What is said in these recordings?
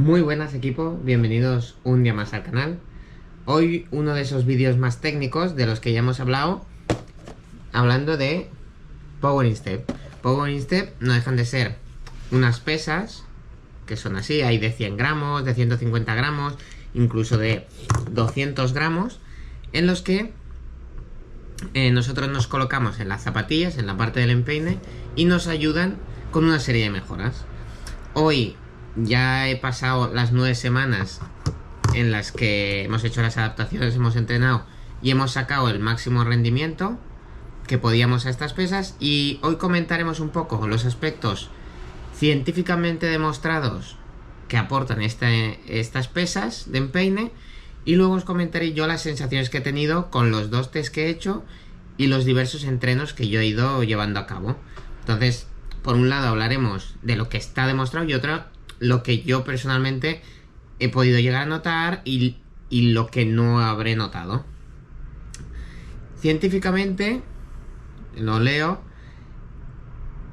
Muy buenas equipo, bienvenidos un día más al canal. Hoy uno de esos vídeos más técnicos de los que ya hemos hablado, hablando de Power Step. Power Step no dejan de ser unas pesas que son así, hay de 100 gramos, de 150 gramos, incluso de 200 gramos, en los que nosotros nos colocamos en las zapatillas, en la parte del empeine, y nos ayudan con una serie de mejoras. Hoy ya he pasado las 9 semanas en las que hemos hecho las adaptaciones, hemos entrenado y hemos sacado el máximo rendimiento que podíamos a estas pesas, y hoy comentaremos un poco los aspectos científicamente demostrados que aportan estas pesas de empeine, y luego os comentaré yo las sensaciones que he tenido con los dos test que he hecho y los diversos entrenos que yo he ido llevando a cabo. Entonces, por un lado hablaremos de lo que está demostrado y otro lo que yo personalmente he podido llegar a notar y lo que no habré notado. Científicamente, lo leo,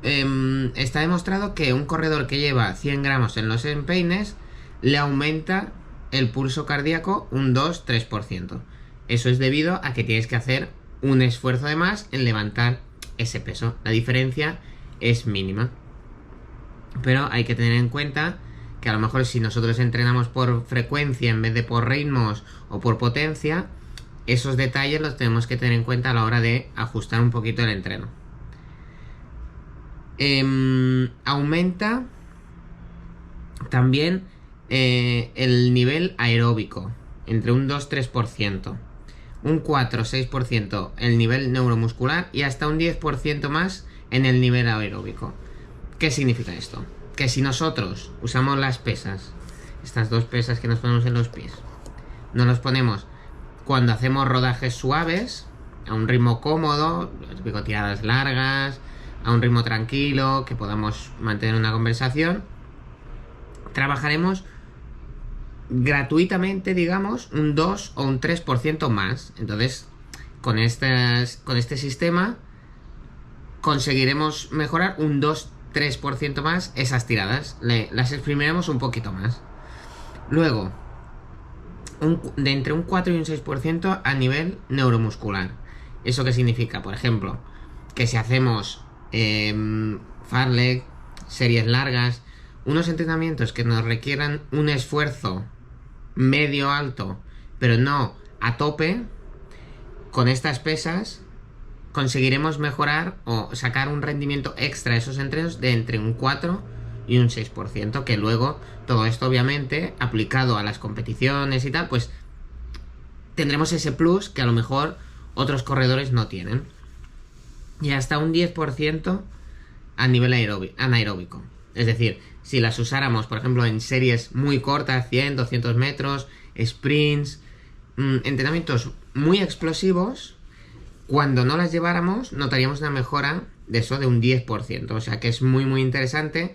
está demostrado que un corredor que lleva 100 gramos en los empeines le aumenta el pulso cardíaco un 2-3%. Eso es debido a que tienes que hacer un esfuerzo de más en levantar ese peso. La diferencia es mínima, pero hay que tener en cuenta que a lo mejor si nosotros entrenamos por frecuencia en vez de por ritmos o por potencia, esos detalles los tenemos que tener en cuenta a la hora de ajustar un poquito el entreno. Aumenta también el nivel aeróbico entre un 2-3%, un 4-6% el nivel neuromuscular y hasta un 10% más en el nivel aeróbico. ¿Qué significa esto? Que si nosotros usamos las pesas, estas dos pesas que nos ponemos en los pies, nos los ponemos cuando hacemos rodajes suaves, a un ritmo cómodo, típico tiradas largas, a un ritmo tranquilo, que podamos mantener una conversación, trabajaremos gratuitamente, digamos, un 2 o un 3% más. Entonces, con este sistema conseguiremos mejorar un 2-3% más esas tiradas. Las exprimiremos un poquito más. Luego, de entre un 4 y un 6% a nivel neuromuscular. ¿Eso qué significa? Por ejemplo, que si hacemos fartlek, series largas, unos entrenamientos que nos requieran un esfuerzo medio alto, pero no a tope, con estas pesas conseguiremos mejorar o sacar un rendimiento extra a esos entrenos de entre un 4 y un 6%, que luego todo esto obviamente aplicado a las competiciones y tal, pues tendremos ese plus que a lo mejor otros corredores no tienen, y hasta un 10% a nivel anaeróbico. Es decir, si las usáramos, por ejemplo, en series muy cortas, 100, 200 metros, sprints, entrenamientos muy explosivos, cuando no las lleváramos notaríamos una mejora de eso, de un 10%. O sea que es muy muy interesante.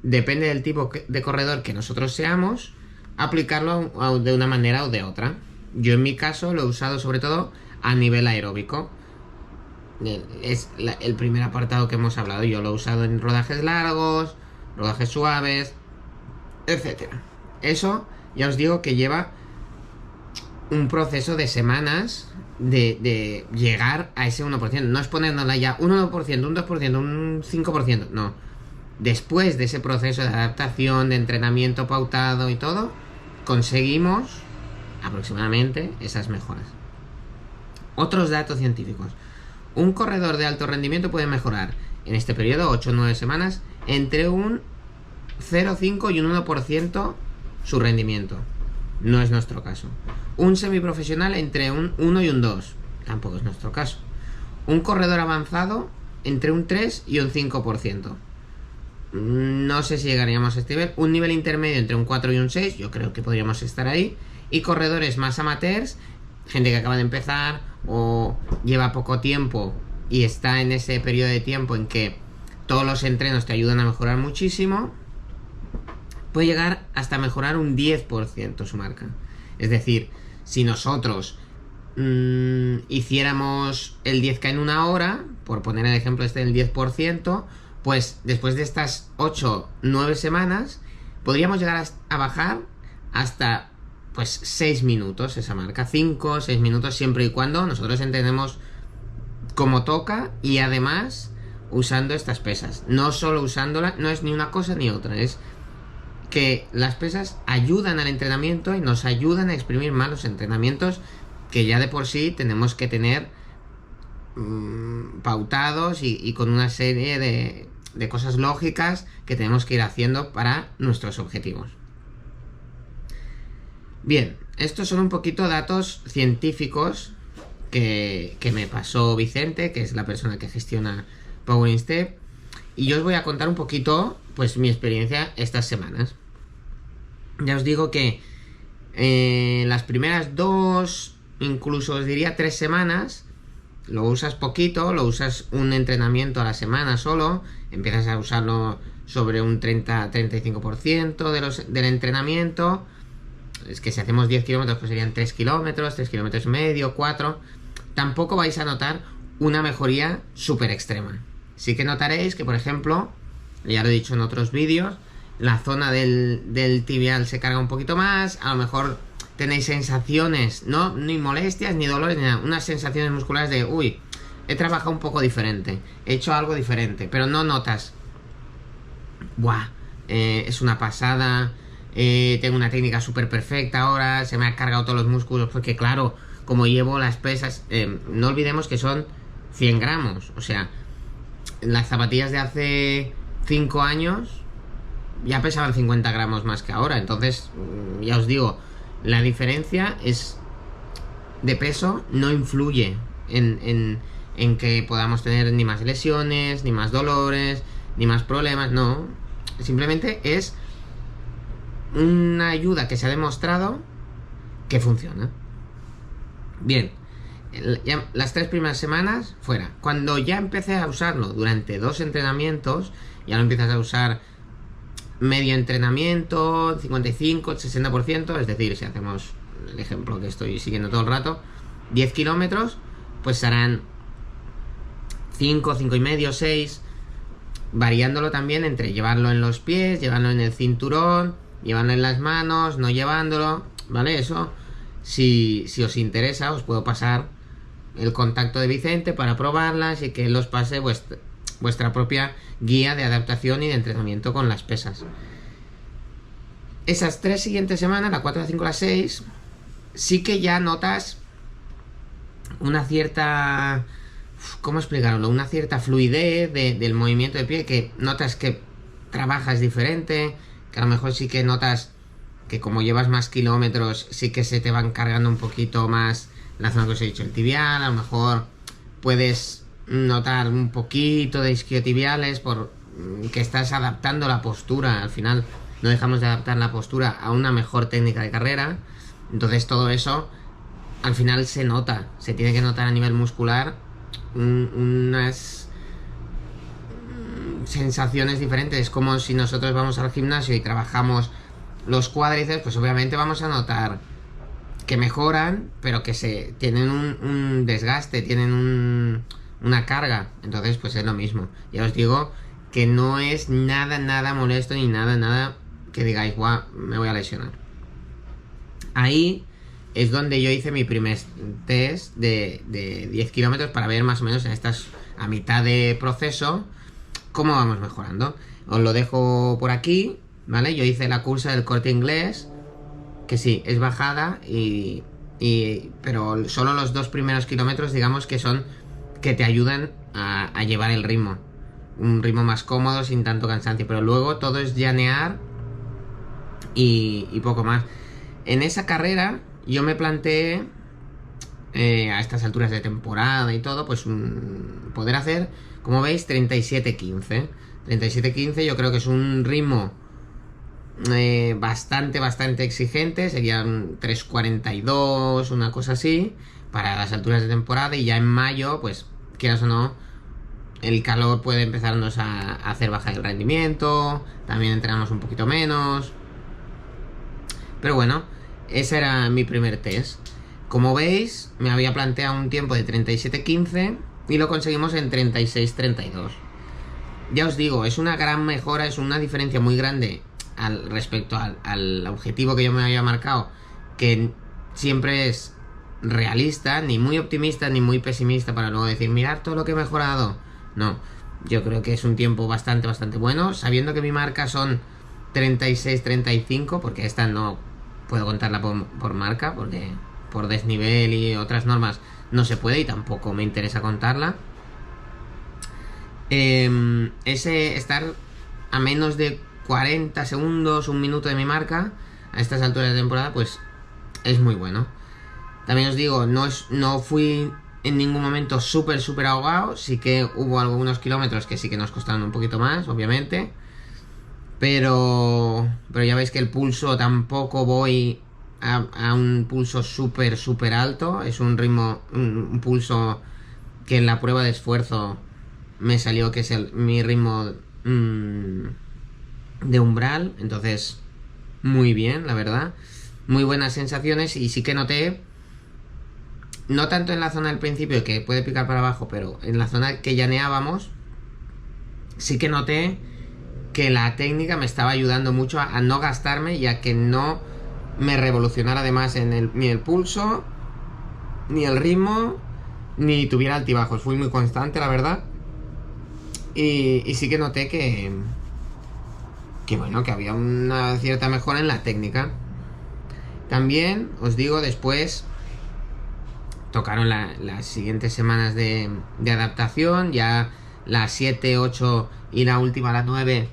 Depende del tipo de corredor que nosotros seamos, aplicarlo de una manera o de otra. Yo en mi caso lo he usado sobre todo a nivel aeróbico. Es el primer apartado que hemos hablado. Yo lo he usado en rodajes largos, rodajes suaves, etcétera. Eso ya os digo que lleva un proceso de semanas de llegar a ese 1%. No es ponérnosla ya un 1%, un 2%, un 5%. No. Después de ese proceso de adaptación, de entrenamiento pautado y todo, conseguimos aproximadamente esas mejoras. Otros datos científicos. Un corredor de alto rendimiento puede mejorar en este periodo, 8 o 9 semanas, entre un 0,5 y un 1% su rendimiento. No es nuestro caso. Un semiprofesional entre un 1 y un 2. Tampoco es nuestro caso. Un corredor avanzado entre un 3 y un 5%. No sé si llegaríamos a este nivel. Un nivel intermedio entre un 4 y un 6. Yo creo que podríamos estar ahí. Y corredores más amateurs, gente que acaba de empezar o lleva poco tiempo y está en ese periodo de tiempo en que todos los entrenos te ayudan a mejorar muchísimo, puede llegar hasta mejorar un 10% su marca. Es decir, si nosotros hiciéramos el 10K en una hora, por poner el ejemplo este del 10%, pues después de estas 8-9 semanas Podríamos llegar a bajar hasta pues 6 minutos esa marca, 5, 6 minutos, siempre y cuando nosotros entendemos cómo toca y además usando estas pesas. No solo usándolas, no es ni una cosa ni otra, es que las pesas ayudan al entrenamiento y nos ayudan a exprimir más los entrenamientos que ya de por sí tenemos que tener pautados y con una serie de cosas lógicas que tenemos que ir haciendo para nuestros objetivos. Bien, estos son un poquito datos científicos que me pasó Vicente, que es la persona que gestiona Power in Step, y yo os voy a contar un poquito pues mi experiencia estas semanas. Ya os digo que las primeras 2, incluso os diría 3 semanas, lo usas poquito, lo usas un entrenamiento a la semana solo, empiezas a usarlo sobre un 30-35% del entrenamiento. Es que si hacemos 10 kilómetros pues serían 3 kilómetros, 3 kilómetros y medio, 4. Tampoco vais a notar una mejoría súper extrema. Sí que notaréis que, por ejemplo, ya lo he dicho en otros vídeos, la zona del tibial se carga un poquito más, a lo mejor tenéis sensaciones, no ni molestias, ni dolores, ni nada, unas sensaciones musculares de, uy, he trabajado un poco diferente, he hecho algo diferente, pero no notas, ¡buah! Es una pasada, tengo una técnica súper perfecta ahora, se me ha cargado todos los músculos, porque claro, como llevo las pesas, no olvidemos que son 100 gramos, o sea, las zapatillas de hace 5 años ya pesaban 50 gramos más que ahora, entonces, ya os digo, la diferencia es de peso, no influye en que podamos tener ni más lesiones, ni más dolores, ni más problemas, no. Simplemente es una ayuda que se ha demostrado que funciona. Bien, las 3 primeras semanas fuera. Cuando ya empecé a usarlo durante 2 entrenamientos, ya lo empiezas a usar medio entrenamiento, 55, 60%, es decir, si hacemos el ejemplo que estoy siguiendo todo el rato, 10 kilómetros, pues serán 5, 5 y medio, 6, variándolo también entre llevarlo en los pies, llevarlo en el cinturón, llevarlo en las manos, no llevándolo, ¿vale? Eso, si os interesa, os puedo pasar el contacto de Vicente para probarlas y que él os pase vuestra propia guía de adaptación y de entrenamiento con las pesas. Esas 3 siguientes semanas, la 4, la 5, la 6, sí que ya notas una cierta, ¿cómo explicarlo? Una cierta fluidez del movimiento de pie, que notas que trabajas diferente, que a lo mejor sí que notas que como llevas más kilómetros, sí que se te van cargando un poquito más la zona que os he dicho, el tibial, a lo mejor puedes notar un poquito de isquiotibiales por que estás adaptando la postura. Al final no dejamos de adaptar la postura a una mejor técnica de carrera, entonces todo eso al final se nota, se tiene que notar a nivel muscular unas sensaciones diferentes. Es como si nosotros vamos al gimnasio y trabajamos los cuádriceps, pues obviamente vamos a notar que mejoran, pero que tienen un desgaste, tienen una carga. Entonces pues es lo mismo. Ya os digo que no es nada molesto, ni nada que digáis, guau, me voy a lesionar. Ahí es donde yo hice mi primer test de 10 kilómetros para ver más o menos en estas, a mitad de proceso, cómo vamos mejorando. Os lo dejo por aquí, ¿vale? Yo hice la cursa del Corte Inglés, que sí, es bajada, pero solo los 2 primeros kilómetros, digamos que son que te ayudan a llevar el ritmo. Un ritmo más cómodo, sin tanto cansancio, pero luego todo es llanear y poco más. En esa carrera yo me planteé, a estas alturas de temporada y todo, pues poder hacer, como veis, 37-15. 37-15 yo creo que es un ritmo bastante exigente. Serían 3:42, una cosa así, para las alturas de temporada. Y ya en mayo, pues quieras o no, el calor puede empezarnos a hacer bajar el rendimiento, también entrenamos un poquito menos. Pero bueno, ese era mi primer test. Como veis, me había planteado un tiempo de 37-15 y lo conseguimos en 36-32. Ya os digo, es una gran mejora, es una diferencia muy grande respecto al objetivo que yo me había marcado, que siempre es realista, ni muy optimista ni muy pesimista para luego decir, mirad todo lo que he mejorado. No, yo creo que es un tiempo bastante bueno, sabiendo que mi marca son 36-35, porque esta no puedo contarla por marca, porque por desnivel y otras normas no se puede y tampoco me interesa contarla. Ese estar a menos de 40 segundos, un minuto de mi marca a estas alturas de temporada, pues es muy bueno. También os digo, no fui en ningún momento súper ahogado. Sí que hubo algunos kilómetros que sí que nos costaron un poquito más, obviamente. Pero ya veis que el pulso tampoco voy a un pulso súper alto. Es un ritmo, un pulso que en la prueba de esfuerzo me salió que es mi ritmo de umbral. Entonces, muy bien, la verdad. Muy buenas sensaciones y sí que noté, no tanto en la zona del principio que puede picar para abajo, pero en la zona que llaneábamos, sí que noté que la técnica me estaba ayudando mucho a no gastarme y a que no me revolucionara además ni el pulso, ni el ritmo, ni tuviera altibajos. Fui muy constante, la verdad. Y sí que noté que bueno, que había una cierta mejora en la técnica. También, os digo, después tocaron las siguientes semanas de adaptación. Ya las 7, 8 y la última, las 9,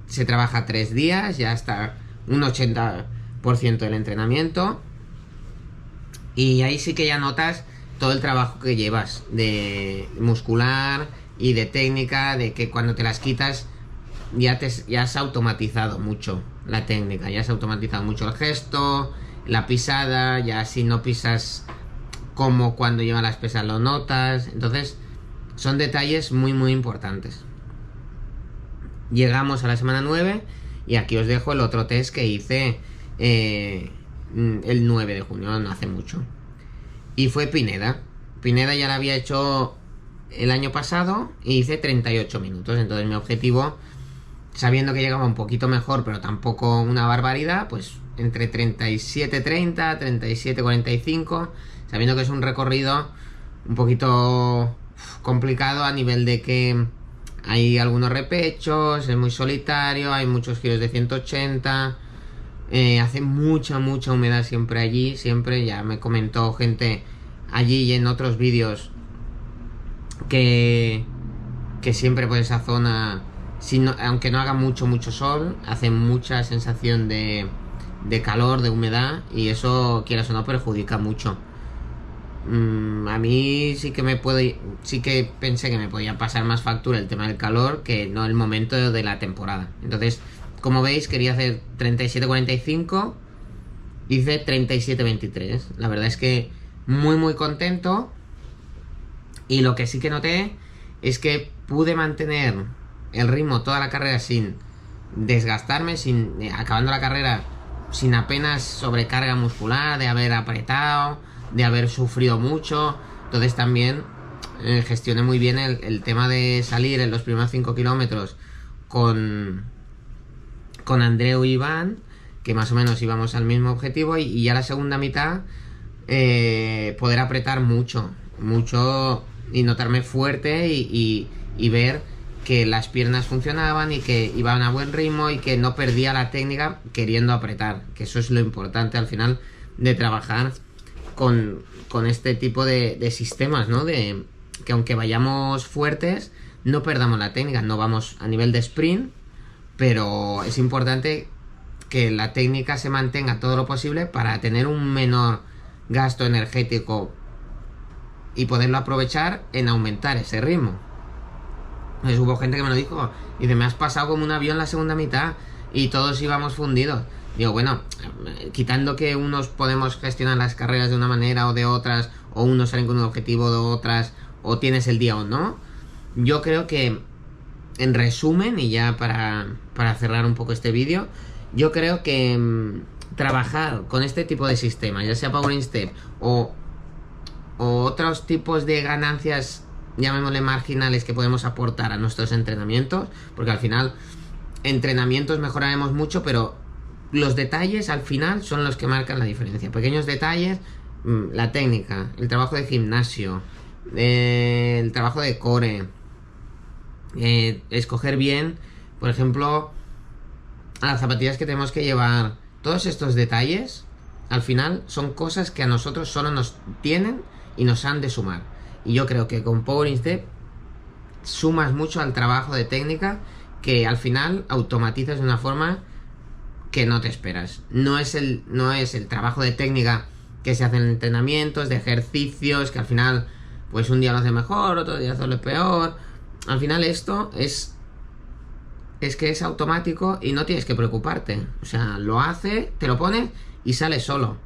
se trabaja 3 días. Ya está un 80% del entrenamiento. Y ahí sí que ya notas todo el trabajo que llevas de muscular y de técnica, de que cuando te las quitas ya has automatizado mucho la técnica, ya has automatizado mucho el gesto, la pisada. Ya si no pisas como cuando llevan las pesas lo notas. Entonces son detalles muy importantes. Llegamos a la semana 9 y aquí os dejo el otro test que hice el 9 de junio, no hace mucho, y fue Pineda. Ya la había hecho el año pasado y hice 38 minutos. Entonces mi objetivo, sabiendo que llegaba un poquito mejor pero tampoco una barbaridad, pues entre 37:30, 37:45, sabiendo que es un recorrido un poquito complicado a nivel de que hay algunos repechos, es muy solitario, hay muchos giros de 180, hace mucha humedad siempre allí, siempre. Ya me comentó gente allí y en otros vídeos que siempre por esa zona, aunque no haga mucho sol, hace mucha sensación de calor, de humedad, y eso, quieras o no, perjudica mucho. A mí sí que pensé que me podía pasar más factura el tema del calor que no el momento de la temporada. Entonces, como veis, quería hacer 37:45, hice 37:23. La verdad es que muy contento. Y lo que sí que noté es que pude mantener el ritmo toda la carrera sin desgastarme, acabando la carrera sin apenas sobrecarga muscular, de haber apretado, de haber sufrido mucho. Entonces también gestioné muy bien el tema de salir en los primeros 5 kilómetros con Andreu y Iván, que más o menos íbamos al mismo objetivo, y ya la segunda mitad poder apretar mucho y notarme fuerte y ver que las piernas funcionaban y que iban a buen ritmo y que no perdía la técnica queriendo apretar, que eso es lo importante al final de trabajar con este tipo de sistemas, ¿no? De que aunque vayamos fuertes, no perdamos la técnica. No vamos a nivel de sprint, pero es importante que la técnica se mantenga todo lo posible para tener un menor gasto energético y poderlo aprovechar en aumentar ese ritmo. Pues hubo gente que me lo dijo, y dice, me has pasado como un avión la segunda mitad y todos íbamos fundidos. Digo, bueno, quitando que unos podemos gestionar las carreras de una manera o de otras, o unos salen con un objetivo de otras, o tienes el día o no, yo creo que, en resumen, y ya para cerrar un poco este vídeo, yo creo que trabajar con este tipo de sistemas, ya sea Power Step o otros tipos de ganancias, llamémosle marginales, que podemos aportar a nuestros entrenamientos, porque al final entrenamientos mejoraremos mucho, pero los detalles al final son los que marcan la diferencia. Pequeños detalles, la técnica, el trabajo de gimnasio, el trabajo de core, escoger bien, por ejemplo, a las zapatillas que tenemos que llevar. Todos estos detalles al final son cosas que a nosotros solo nos tienen y nos han de sumar. Y yo creo que con Power Step sumas mucho al trabajo de técnica, que al final automatizas de una forma que no te esperas. No es el trabajo de técnica que se hace en entrenamientos, de ejercicios, que al final pues un día lo hace mejor, otro día lo hace peor. Al final esto es que es automático y no tienes que preocuparte. O sea, lo hace, te lo pones y sale solo.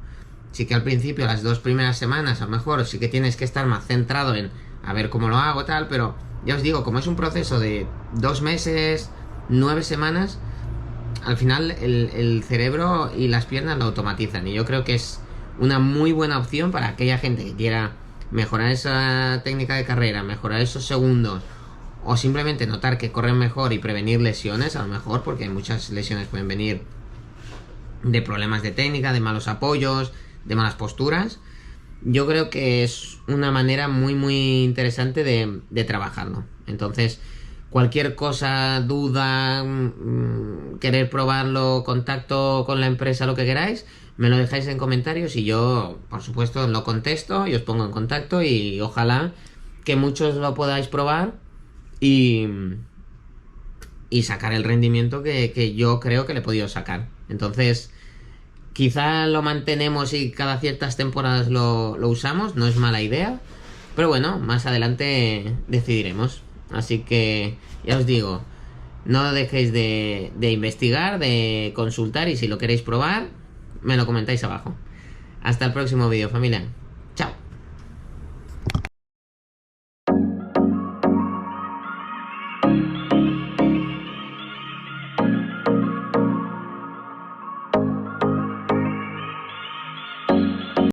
Sí que al principio, las 2 primeras semanas, a lo mejor sí que tienes que estar más centrado en a ver cómo lo hago, tal, pero ya os digo, como es un proceso de 2 meses, 9 semanas, al final el cerebro y las piernas lo automatizan. Y yo creo que es una muy buena opción para aquella gente que quiera mejorar esa técnica de carrera, mejorar esos segundos, o simplemente notar que corren mejor y prevenir lesiones, a lo mejor, porque muchas lesiones pueden venir de problemas de técnica, de malos apoyos, de malas posturas. Yo creo que es una manera muy muy interesante de trabajarlo. Entonces, cualquier cosa, duda, querer probarlo, contacto con la empresa, lo que queráis, me lo dejáis en comentarios y yo, por supuesto, lo contesto y os pongo en contacto, y ojalá que muchos lo podáis probar y sacar el rendimiento que yo creo que le he podido sacar. Entonces, quizá lo mantenemos y cada ciertas temporadas lo usamos, no es mala idea, pero bueno, más adelante decidiremos. Así que ya os digo, no dejéis de investigar, de consultar, y si lo queréis probar, me lo comentáis abajo. Hasta el próximo vídeo, familia.